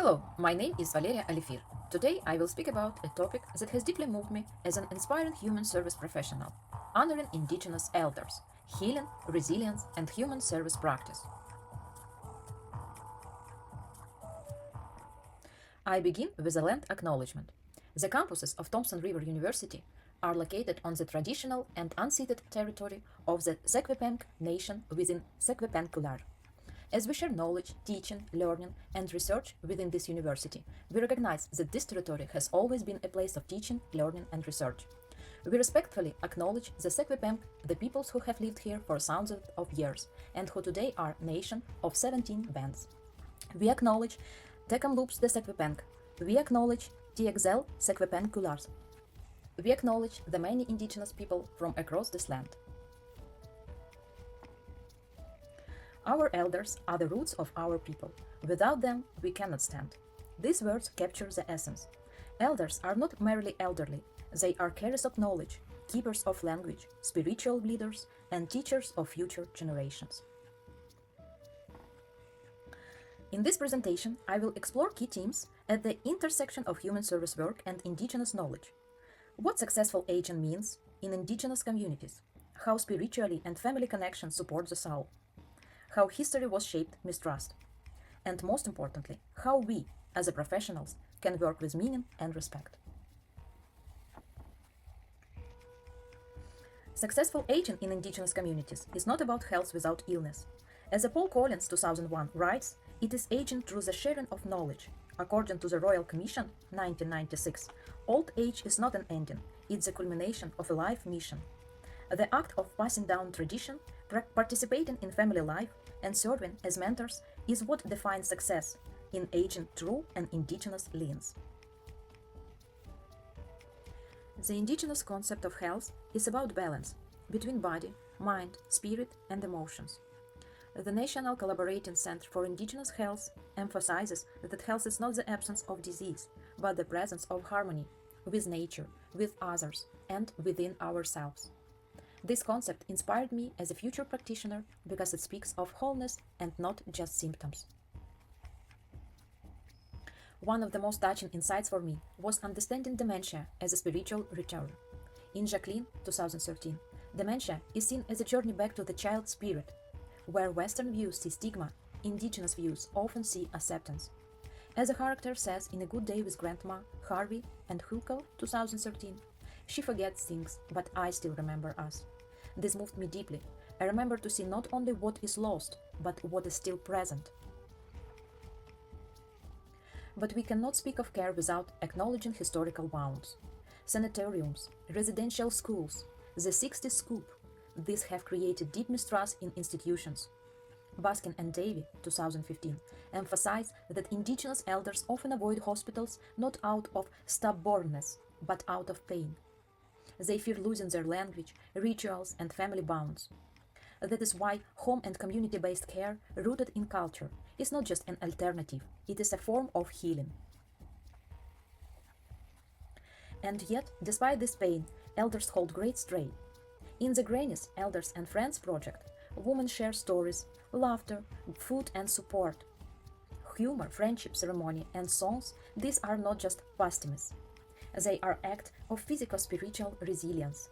Hello, my name is Valeriia Olefir. Today I will speak about a topic that has deeply moved me as an inspiring human service professional, honoring Indigenous elders, healing, resilience, and human service practice. I begin with a land acknowledgement. The campuses of Thompson River University are located on the traditional and unceded territory of the Secwepemc Nation within Secwepencular. As we share knowledge, teaching, learning, and research within this university, we recognize that this territory has always been a place of teaching, learning, and research. We respectfully acknowledge the Secwepemc, the peoples who have lived here for thousands of years, and who today are a nation of 17 bands. We acknowledge Tecumloops the Secwepemc. We acknowledge TXL Secwepenculars. We acknowledge the many indigenous people from across this land. Our elders are the roots of our people. Without them, we cannot stand. These words capture the essence. Elders are not merely elderly. They are carriers of knowledge, keepers of language, spiritual leaders, and teachers of future generations. In this presentation, I will explore key themes at the intersection of human service work and indigenous knowledge. What successful aging means in indigenous communities, how spirituality and family connection support the soul, how history was shaped mistrust, and most importantly, how we, as a professionals, can work with meaning and respect. Successful aging in indigenous communities is not about health without illness. As Paul Collins 2001 writes, it is aging through the sharing of knowledge. According to the Royal Commission 1996, old age is not an ending, it's the culmination of a life mission. The act of passing down tradition, participating in family life, and serving as mentors is what defines success in aging through an indigenous lens. The indigenous concept of health is about balance between body, mind, spirit, and emotions. The National Collaborating Center for Indigenous Health emphasizes that health is not the absence of disease, but the presence of harmony with nature, with others, and within ourselves. This concept inspired me as a future practitioner because it speaks of wholeness and not just symptoms. One of the most touching insights for me was understanding dementia as a spiritual return. In Jacqueline 2013, dementia is seen as a journey back to the child spirit. Where Western views see stigma, indigenous views often see acceptance. As a character says in A Good Day with Grandma, Harvey and Hulko 2013, she forgets things, but I still remember us. This moved me deeply. I remember to see not only what is lost, but what is still present. But we cannot speak of care without acknowledging historical wounds. Sanitariums, residential schools, the 60s scoop, these have created deep mistrust in institutions. Baskin and Davey, 2015, emphasize that indigenous elders often avoid hospitals not out of stubbornness, but out of pain. They fear losing their language, rituals, and family bonds. That is why home and community-based care, rooted in culture, is not just an alternative, it is a form of healing. And yet, despite this pain, elders hold great sway. In the Granny's Elders and Friends project, women share stories, laughter, food and support. Humor, friendship, ceremony, and songs, these are not just pastimes. They are acts of physico-spiritual resilience.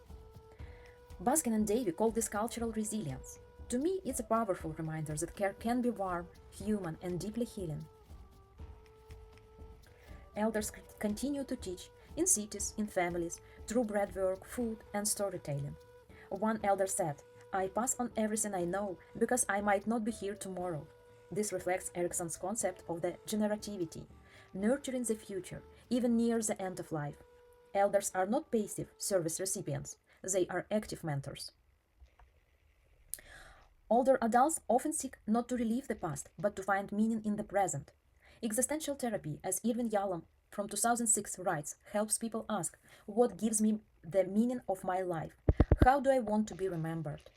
Baskin and Davey call this cultural resilience. To me, it's a powerful reminder that care can be warm, human, and deeply healing. Elders continue to teach in cities, in families, through breadwork, food, and storytelling. One elder said, "I pass on everything I know because I might not be here tomorrow." This reflects Erickson's concept of the generativity, nurturing the future, even near the end of life. Elders are not passive service recipients, they are active mentors. Older adults often seek not to relive the past, but to find meaning in the present. Existential therapy, as Irvin Yalom from 2006 writes, helps people ask, what gives me the meaning of my life? How do I want to be remembered?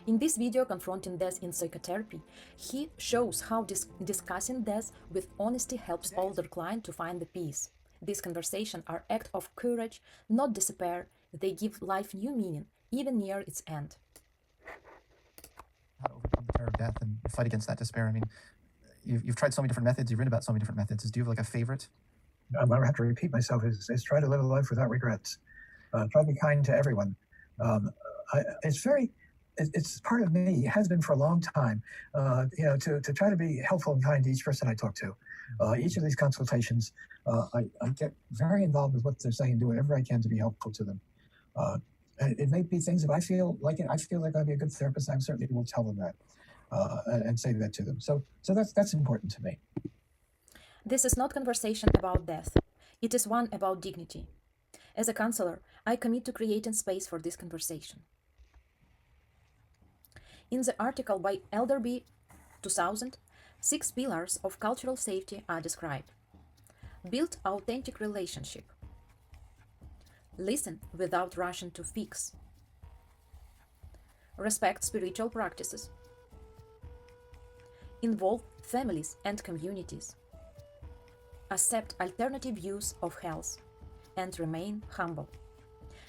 In this video, Confronting Death in Psychotherapy, he shows how discussing death with honesty helps older clients to find the peace. These conversations are acts of courage, not despair. They give life new meaning, even near its end. How to overcome of death and fight against that despair. I mean, you've tried so many different methods, you've written about so many different methods. Do you have like a favorite? I'm going to have to repeat myself, is try to live a life without regrets. Try to be kind to everyone. It's part of me, it has been for a long time, to try to be helpful and kind to each person I talk to. Each of these consultations, I get very involved with what they're saying, do whatever I can to be helpful to them. It may be things, if I feel like I'd be a good therapist, I certainly will tell them that and say that to them. So that's important to me. This is not conversation about death. It is one about dignity. As a counselor, I commit to creating space for this conversation. In the article by Elder B. 2000, 6 pillars of cultural safety are described. Build authentic relationship. Listen without rushing to fix. Respect spiritual practices. Involve families and communities. Accept alternative views of health. And remain humble.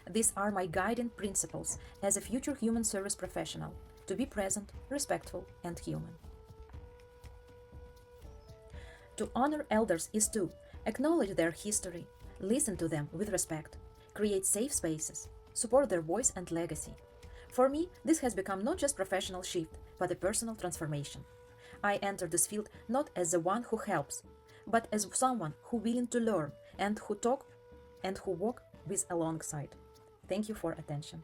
These are my guiding principles as a future human service professional, to be present, respectful, and human. To honor elders is to acknowledge their history, listen to them with respect, create safe spaces, support their voice and legacy. For me, this has become not just professional shift, but a personal transformation. I entered this field not as the one who helps, but as someone who willing to learn and who talk and who walk with alongside. Thank you for attention.